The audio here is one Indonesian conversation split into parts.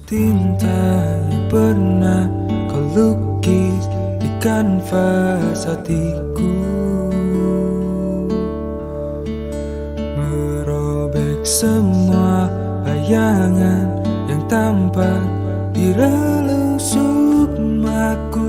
tinta yang pernah kau lukis di kanvas hatiku, merobek semua bayangan yang tampak di relung sukmaku.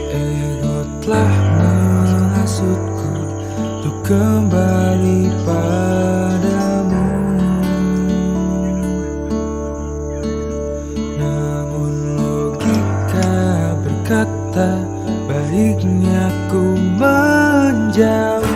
Ego telah menghasutku untuk kembali padamu, namun logika berkata baiknya ku menjauh.